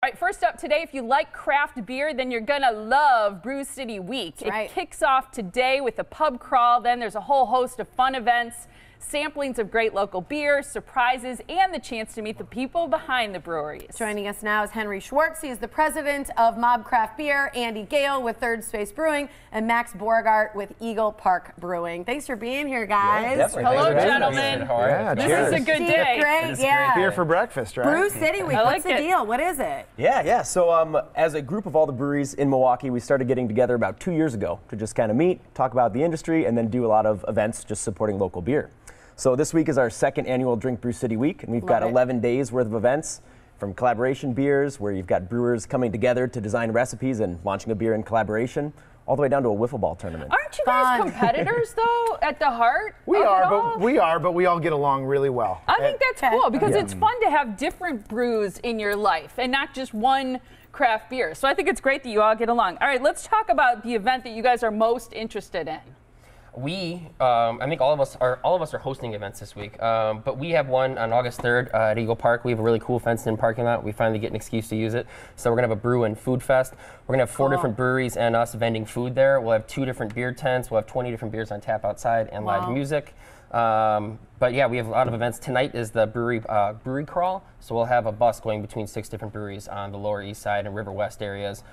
All right, first up today, if you like craft beer, then you're going to love Brew City Week. It kicks off today with a pub crawl. Then there's a whole host of fun events, samplings of great local beer, surprises, and the chance to meet the people behind the breweries. Joining us now is Henry Schwartz. He is the president of MobCraft Beer, Andy Gehl with Third Space Brewing, and Max Borgardt with Eagle Park Brewing. Thanks for being here, guys. Yeah, hello, gentlemen. This is a good day. Great, great beer for breakfast, right? Brew City Week, what's the deal? What is it? Yeah. So as a group of all the breweries in Milwaukee, we started getting together about 2 years ago to just kind of meet, talk about the industry, and then do a lot of events just supporting local beer. So this week is our second annual Drink Brew City Week, and we've got 11 days worth of events, from collaboration beers, where you've got brewers coming together to design recipes and launching a beer in collaboration, all the way down to a wiffle ball tournament. Aren't you guys competitors, though, at the heart? We are, but we all get along really well. I think that's cool, because it's fun to have different brews in your life and not just one craft beer. So I think it's great that you all get along. All right, let's talk about the event that you guys are most interested in. I think all of us are hosting events this week, but we have one on August 3rd at Eagle Park. We have a really cool fenced-in parking lot. We finally get an excuse to use it, so we're gonna have a brew and food fest. We're gonna have 4 different breweries and us vending food there. We'll have 2 different beer tents. We'll have 20 different beers on tap outside and live music. But yeah, we have a lot of events. Tonight is the brewery crawl, so we'll have a bus going between 6 different breweries on the Lower East Side and River West areas,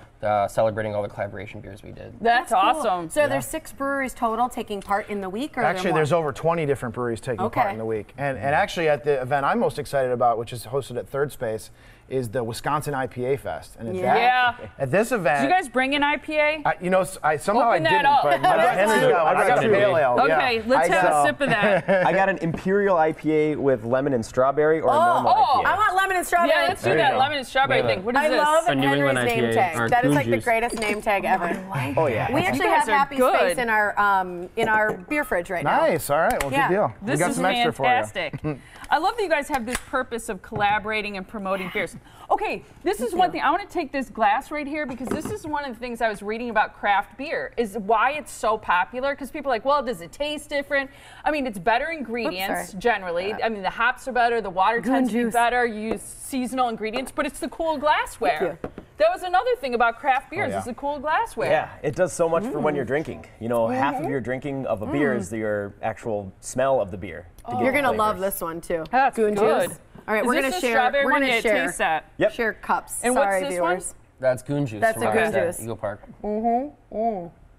celebrating all the collaboration beers we did. That's awesome. Cool. So there's 6 breweries total taking part in the week, or actually there's over 20 different breweries taking part in the week. And actually at the event I'm most excited about, which is hosted at Third Space, is the Wisconsin IPA Fest. And at this event, did you guys bring an IPA? You know, somehow I didn't, up. but Henry's got a pale ale. Okay, let's have a sip of that. I got an Imperial IPA with lemon and strawberry, or a normal IPA. I want lemon and strawberry. Yeah, let's do that lemon and strawberry thing. What is this? I love Henry's IPA, name tag. That is like the greatest name tag ever. Oh yeah. We actually have Happy Space in our beer fridge right now. Nice. All right. Well, good deal. This is fantastic. I love that you guys have this purpose of collaborating and promoting beers. Okay, this is one thing. I want to take this glass right here, because this is one of the things I was reading about craft beer, is why it's so popular. Because people are like, well, does it taste different? I mean, it's better ingredients generally. I mean, the hops are better, the water tends to be better, you use seasonal ingredients, but it's the cool glassware. That was another thing about craft beers, is the cool glassware. Yeah, it does so much for when you're drinking. You know, half of your drinking of a beer is your actual smell of the beer. You're gonna love this one too. That's good. All right, we're gonna share. We're gonna share cups. And Sorry, what's this viewers. one? That's Goon Juice. That's a Goon Juice. Eagle Park.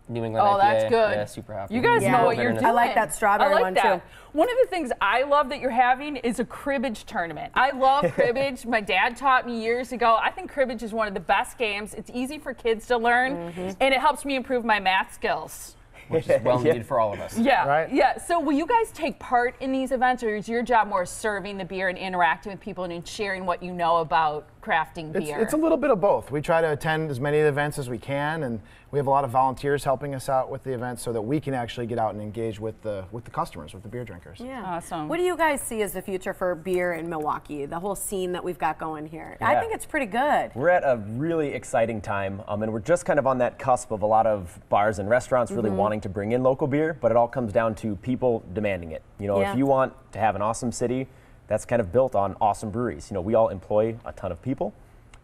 New England Oh, IPA. that's good. Yeah, super happy. You guys know what you're doing. I like that strawberry one too. One of the things I love that you're having is a cribbage tournament. I love cribbage. My dad taught me years ago. I think cribbage is one of the best games. It's easy for kids to learn, and it helps me improve my math skills. Which is well needed for all of us. Yeah, right? Yeah. So will you guys take part in these events, or is your job more serving the beer and interacting with people and sharing what you know about crafting beer? It's a little bit of both. We try to attend as many of the events as we can, and we have a lot of volunteers helping us out with the events so that we can actually get out and engage with the customers, with the beer drinkers. Yeah. Awesome. What do you guys see as the future for beer in Milwaukee, the whole scene that we've got going here? I think it's pretty good. We're at a really exciting time, and we're just kind of on that cusp of a lot of bars and restaurants really wanting to bring in local beer, but it all comes down to people demanding it. You know, if you want to have an awesome city, that's kind of built on awesome breweries. You know, we all employ a ton of people.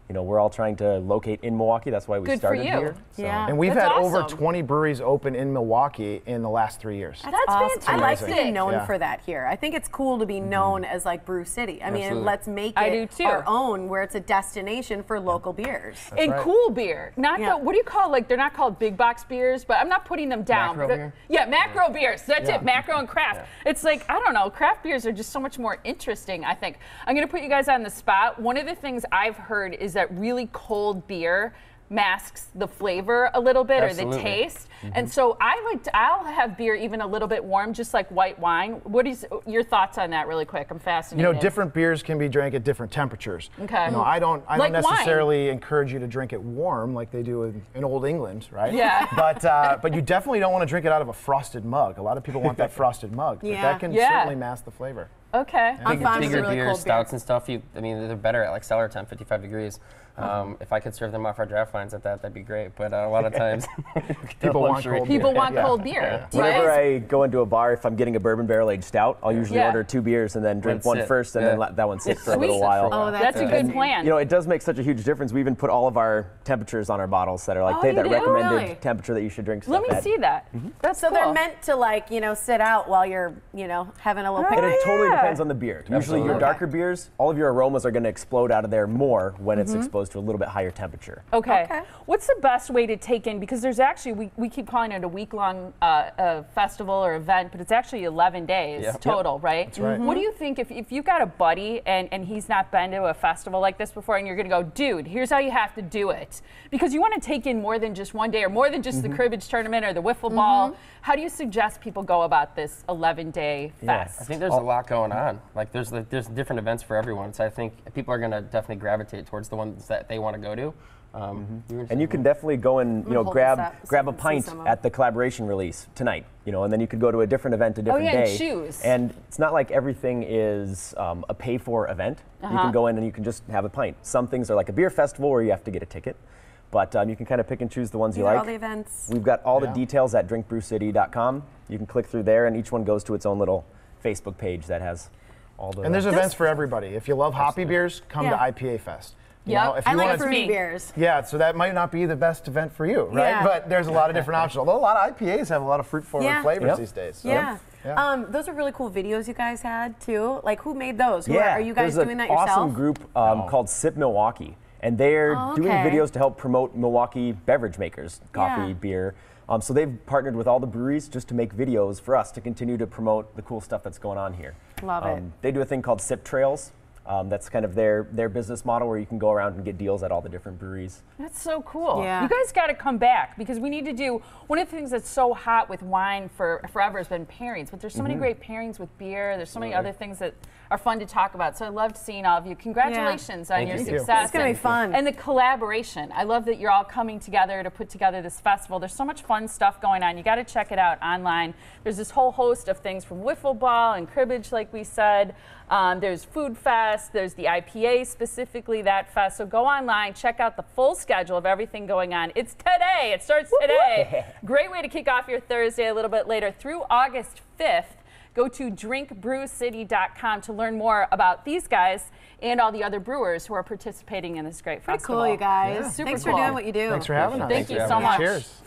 You know, we're all trying to locate in Milwaukee. That's why we started here. So. Yeah. And we've had over 20 breweries open in Milwaukee in the last 3 years. That's fantastic. I like being known for that here. I think it's cool to be known as like Brew City. I mean, let's make it our own, where it's a destination for local beers. And cool beer. Not the, what do you call, like, they're not called big box beers, but I'm not putting them down. Macro beer? Yeah, macro beers. That's it, macro and craft. It's like, I don't know, craft beers are just so much more interesting, I think. I'm going to put you guys on the spot. One of the things I've heard is that really cold beer masks the flavor a little bit or the taste. And so I'll have beer even a little bit warm, just like white wine. What is your thoughts on that really quick? I'm fascinated. You know, different beers can be drank at different temperatures. Okay. You know, I don't necessarily encourage you to drink it warm like they do in Old England, right? Yeah. But you definitely don't want to drink it out of a frosted mug. A lot of people want that frosted mug. But that can certainly mask the flavor. Okay. Bigger beers, stouts and stuff, I mean, they're better at like cellar temp, 55 degrees. If I could serve them off our draft lines at that, that'd be great. But a lot of times, people want cold beer. People want cold beer. Whenever I go into a bar, if I'm getting a bourbon barrel aged stout, I'll usually order 2 beers and then drink one first, and then let that one sit for a little while. Oh, that's a good plan. You know, it does make such a huge difference. We even put all of our temperatures on our bottles that are like, that recommended temperature that you should drink. Let me see that. That's so cool. they're meant to, like, you know, sit out while you're, you know, having a little picnic. And it totally depends on the beer. Usually your darker beers, all of your aromas are going to explode out of there more when it's exposed to a little bit higher temperature. Okay. What's the best way to take in, because there's actually, we keep calling it a week-long festival or event, but it's actually 11 days total, right? That's right. What do you think if you've got a buddy and he's not been to a festival like this before, and you're going to go, dude, here's how you have to do it? Because you want to take in more than just one day or more than just the cribbage tournament or the wiffle ball. How do you suggest people go about this 11-day fest? I think there's a lot going on. Like there's different events for everyone. So I think people are going to definitely gravitate towards the ones that they want to go to. And you can definitely go and grab a pint at the collaboration release tonight, and then you could go to a different event a different day. And choose. And it's not like everything is a pay-for event. You can go in and you can just have a pint. Some things are like a beer festival where you have to get a ticket, but you can kind of pick and choose the ones you like. All the events. We've got all the details at drinkbrewcity.com. You can click through there, and each one goes to its own little Facebook page that has all the. And there's events for everybody. If you love hoppy beers, come to IPA Fest. Yeah, I like fruity beers. Yeah, so that might not be the best event for you, right? Yeah. But there's a lot of different options. Although a lot of IPAs have a lot of fruit-forward flavors these days. So. Yeah. Those are really cool videos you guys had too. Like, who made those? Yeah, Are you guys doing that yourself? There's an awesome group called Sip Milwaukee, and they're doing videos to help promote Milwaukee beverage makers, coffee, beer. So they've partnered with all the breweries just to make videos for us to continue to promote the cool stuff that's going on here. Love it. They do a thing called Sip Trails. That's kind of their business model, where you can go around and get deals at all the different breweries. That's so cool. Yeah. You guys got to come back, because we need to do, one of the things that's so hot with wine for forever has been pairings, but there's so many great pairings with beer. There's so many other things that are fun to talk about. So I loved seeing all of you. Congratulations on your success. It's going to be fun. And the collaboration. I love that you're all coming together to put together this festival. There's so much fun stuff going on. You got to check it out online. There's this whole host of things, from wiffle ball and cribbage, like we said. There's Food Fest. There's the IPA, specifically that fest. So go online, check out the full schedule of everything going on. It's today. It starts today. Great way to kick off your Thursday a little bit later through August 5th. Go to drinkbrewcity.com to learn more about these guys and all the other brewers who are participating in this great festival. Pretty cool, you guys. Super Thanks cool. for doing what you do. Thanks for having us. Thank you so much. Cheers.